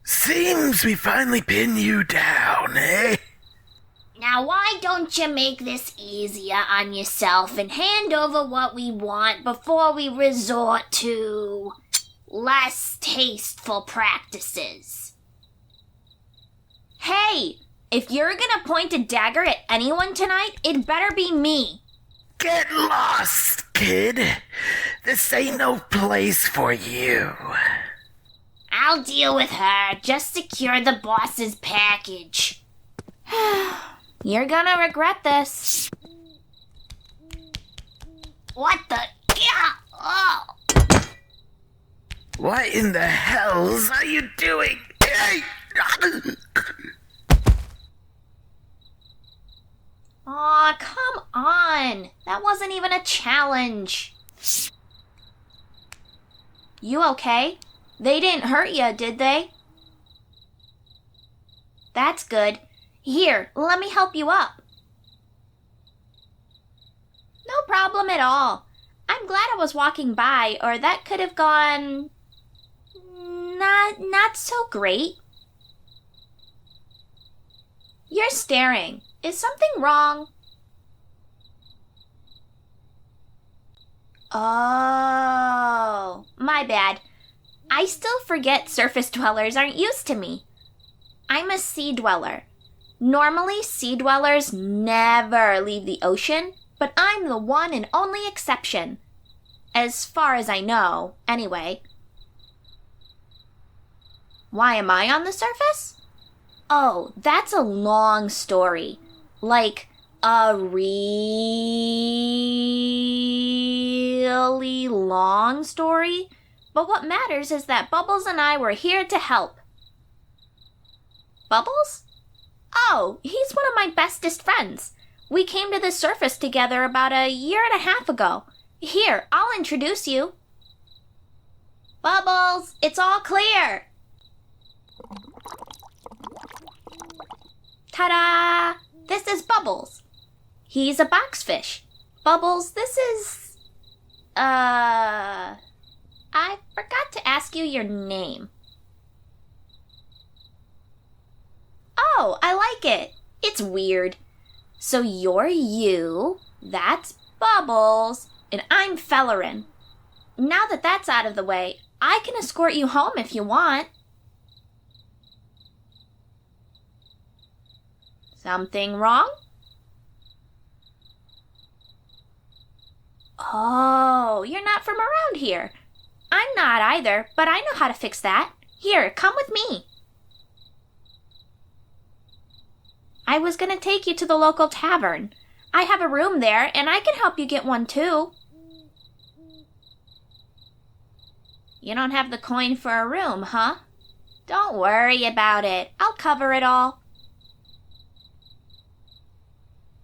Seems we finally pinned you down, eh? Now why don't you make this easier on yourself and hand over what we want before we resort to less tasteful practices? Hey, if you're gonna point a dagger at anyone tonight, it better be me. Get lost, kid. This ain't no place for you. I'll deal with her. Just secure the boss's package. You're gonna regret this. What the? Yeah! Oh! What in the hells are you doing? Aw, come on. That wasn't even a challenge. You okay? They didn't hurt you, did they? That's good. Here, let me help you up. No problem at all. I'm glad I was walking by, or that could have gone... not so great. You're staring. Is something wrong? Oh, my bad. I still forget surface dwellers aren't used to me. I'm a sea dweller. Normally, sea dwellers never leave the ocean, but I'm the one and only exception. As far as I know, anyway. Why am I on the surface? Oh, that's a long story. Like, a really long story. But what matters is that Bubbles and I were here to help. Bubbles? Oh, he's one of my bestest friends. We came to the surface together about a year and a half ago. Here, I'll introduce you. Bubbles, it's all clear. Ta-da! This is Bubbles. He's a boxfish. Bubbles, this is... I forgot to ask you your name. Oh, I like it. It's weird. So you're you, that's Bubbles, and I'm Feloren. Now that that's out of the way, I can escort you home if you want. Something wrong? Oh, you're not from around here. I'm not either, but I know how to fix that. Here, come with me. I was going to take you to the local tavern. I have a room there, and I can help you get one too. You don't have the coin for a room, huh? Don't worry about it. I'll cover it all.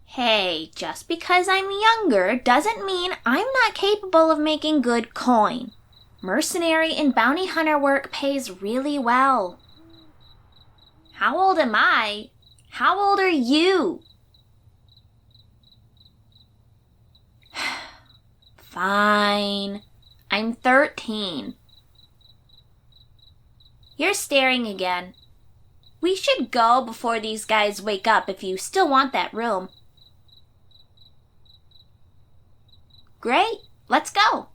Hey, just because I'm younger doesn't mean I'm not capable of making good coin. Mercenary and bounty hunter work pays really well. How old am I? How old are you? Fine. I'm 13. You're staring again. We should go before these guys wake up if you still want that room. Great, let's go.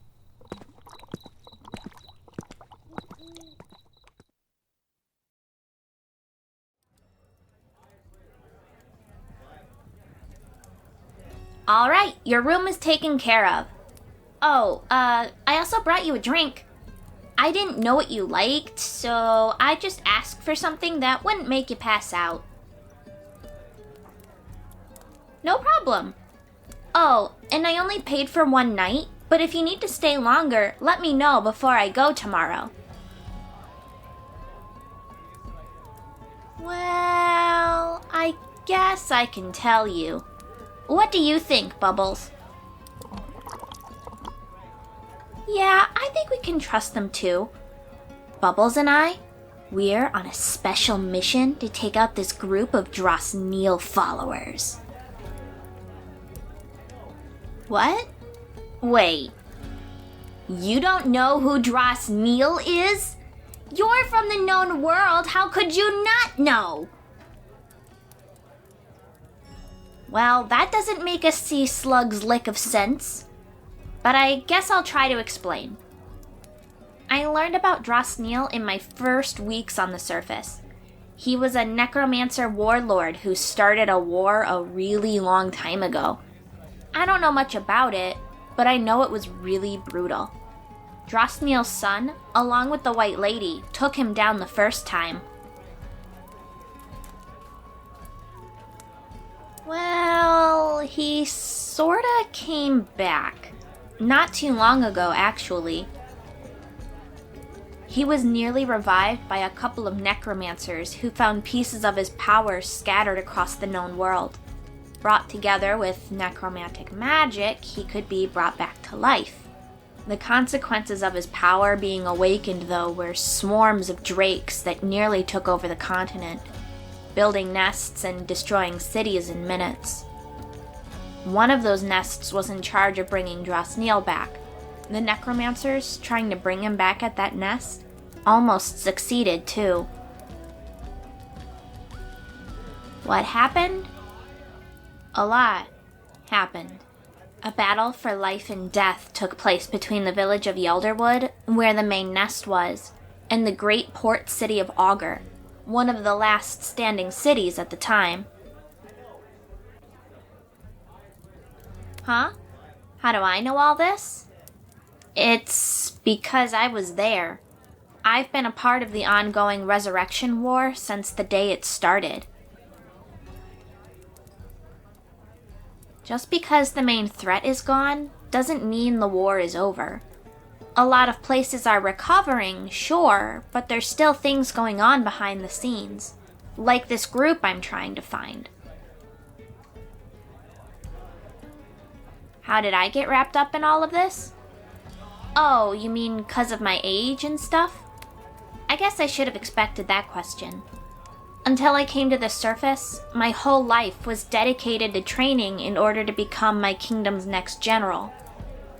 All right, your room is taken care of. Oh, I also brought you a drink. I didn't know what you liked, so I just asked for something that wouldn't make you pass out. No problem. Oh, and I only paid for one night, but if you need to stay longer, let me know before I go tomorrow. Well, I guess I can tell you. What do you think, Bubbles? Yeah, I think we can trust them too. Bubbles and I, We're on a special mission to take out this group of Drosnil followers. What? Wait. You don't know who Drosnil is? You're from the known world. How could you not know? Well, that doesn't make a sea slug's lick of sense. But I guess I'll try to explain. I learned about Drosnil in my first weeks on the surface. He was a necromancer warlord who started a war a really long time ago. I don't know much about it, but I know it was really brutal. Drosnil's son, along with the White Lady, took him down the first time. Well, he sorta came back. Not too long ago, actually. He was nearly revived by a couple of necromancers who found pieces of his power scattered across the known world. Brought together with necromantic magic, he could be brought back to life. The consequences of his power being awakened, though, were swarms of drakes that nearly took over the continent, building nests and destroying cities in minutes. One of those nests was in charge of bringing Drosnil back. The necromancers, trying to bring him back at that nest, almost succeeded too. What happened? A lot happened. A battle for life and death took place between the village of Yelderwood, where the main nest was, and the great port city of Augur, one of the last standing cities at the time. Huh? How do I know all this? It's because I was there. I've been a part of the ongoing Resurrection War since the day it started. Just because the main threat is gone doesn't mean the war is over. A lot of places are recovering, sure, but there's still things going on behind the scenes, like this group I'm trying to find. How did I get wrapped up in all of this? Oh, you mean 'cause of my age and stuff? I guess I should have expected that question. Until I came to the surface, my whole life was dedicated to training in order to become my kingdom's next general.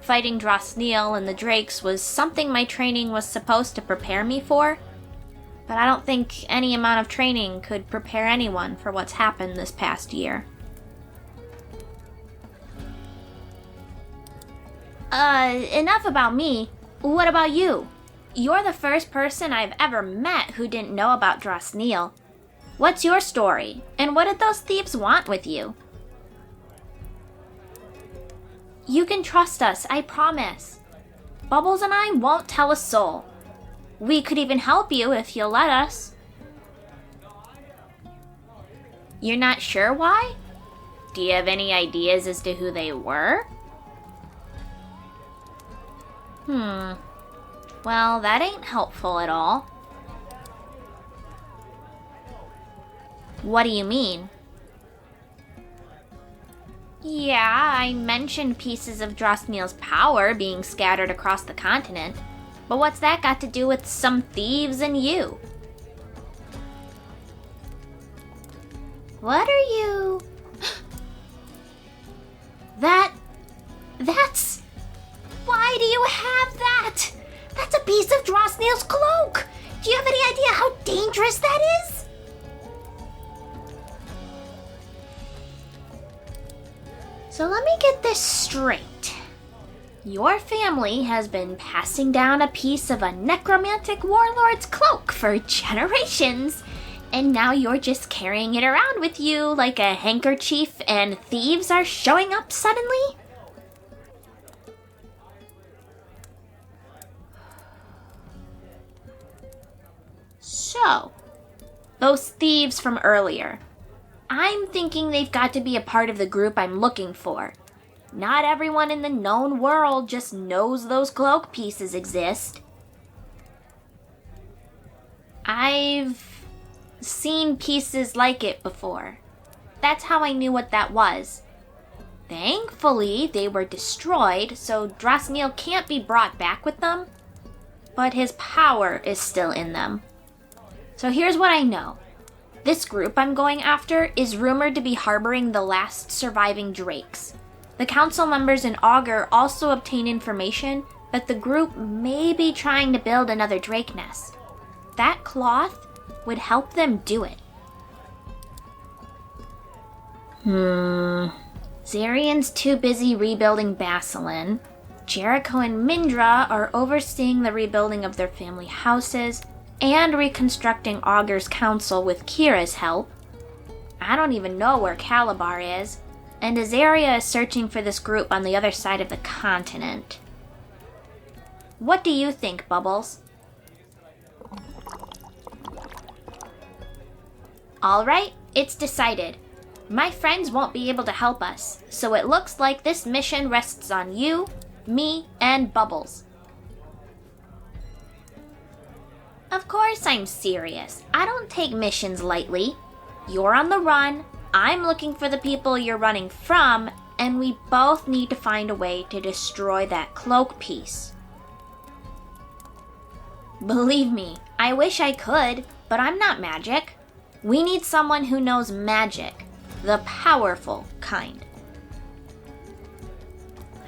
Fighting Drosnil and the Drakes was something my training was supposed to prepare me for, but I don't think any amount of training could prepare anyone for what's happened this past year. Enough about me. What about you? You're the first person I've ever met who didn't know about Drosnil. What's your story, and what did those thieves want with you? You can trust us, I promise. Bubbles and I won't tell a soul. We could even help you if you'll let us. You're not sure why? Do you have any ideas as to who they were? Well, that ain't helpful at all. What do you mean? Yeah, I mentioned pieces of Drosnil's power being scattered across the continent, but what's that got to do with some thieves and you? What are you... That's... Why do you have that? That's a piece of Drosnil's cloak! Do you have any idea how dangerous that is? So let me get this straight. Your family has been passing down a piece of a necromantic warlord's cloak for generations, and now you're just carrying it around with you like a handkerchief and thieves are showing up suddenly? So, those thieves from earlier. I'm thinking they've got to be a part of the group I'm looking for. Not everyone in the known world just knows those cloak pieces exist. I've seen pieces like it before. That's how I knew what that was. Thankfully, they were destroyed, so Drosnil can't be brought back with them, but his power is still in them. So here's what I know. This group I'm going after is rumored to be harboring the last surviving drakes. The council members in Augur also obtain information that the group may be trying to build another drake nest. That cloth would help them do it. Zarian's too busy rebuilding Bassilin. Jericho and Mindra are overseeing the rebuilding of their family houses and reconstructing Augur's council with Kira's help. I don't even know where Calabar is, and Azaria is searching for this group on the other side of the continent. What do you think, Bubbles? All right, it's decided. My friends won't be able to help us, so it looks like this mission rests on you, me, and Bubbles. Of course I'm serious. I don't take missions lightly. You're on the run, I'm looking for the people you're running from, and we both need to find a way to destroy that cloak piece. Believe me, I wish I could, but I'm not magic. We need someone who knows magic, the powerful kind.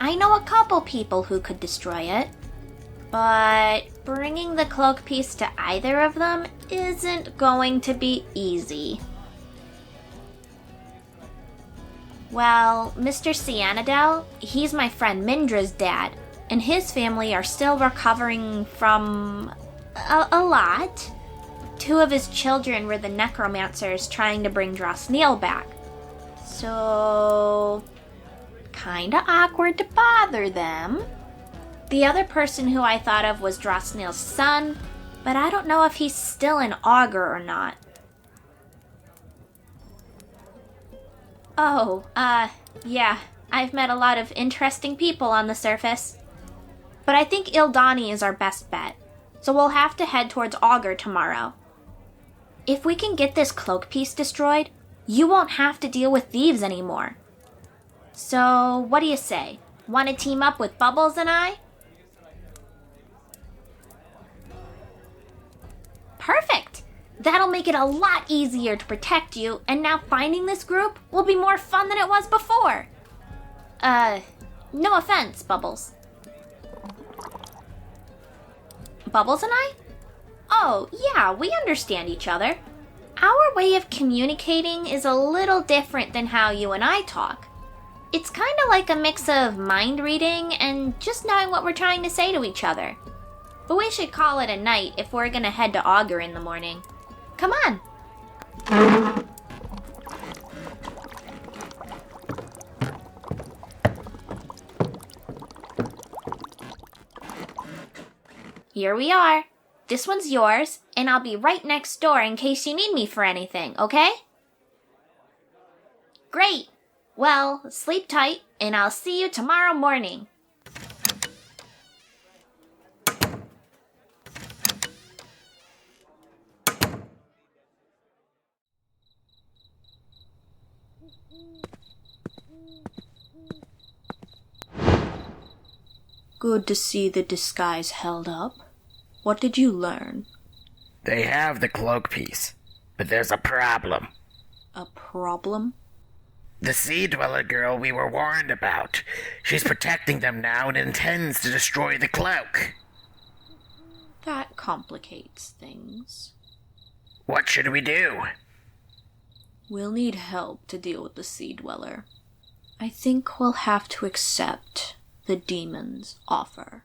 I know a couple people who could destroy it, but bringing the cloak piece to either of them isn't going to be easy. Well, Mr. Cyanidel, he's my friend Mindra's dad, and his family are still recovering from a lot. 2 of his children were the necromancers trying to bring Drosnil back. So, kinda awkward to bother them. The other person who I thought of was Drosnil's son, but I don't know if he's still in Augur or not. Oh, yeah, I've met a lot of interesting people on the surface. But I think Ildani is our best bet, so we'll have to head towards Augur tomorrow. If we can get this cloak piece destroyed, you won't have to deal with thieves anymore. So, what do you say? Want to team up with Bubbles and I? Perfect! That'll make it a lot easier to protect you, and now finding this group will be more fun than it was before. No offense, Bubbles. Bubbles and I? Oh, yeah, we understand each other. Our way of communicating is a little different than how you and I talk. It's kind of like a mix of mind reading and just knowing what we're trying to say to each other. But we should call it a night if we're gonna head to Augur in the morning. Come on. Here we are. This one's yours, and I'll be right next door in case you need me for anything, okay? Great! Well, sleep tight, and I'll see you tomorrow morning. Good to see the disguise held up. What did you learn? They have the cloak piece, but there's a problem. A problem? The Sea Dweller girl we were warned about. She's protecting them now and intends to destroy the cloak. That complicates things. What should we do? We'll need help to deal with the Sea Dweller. I think we'll have to accept the demon's offer.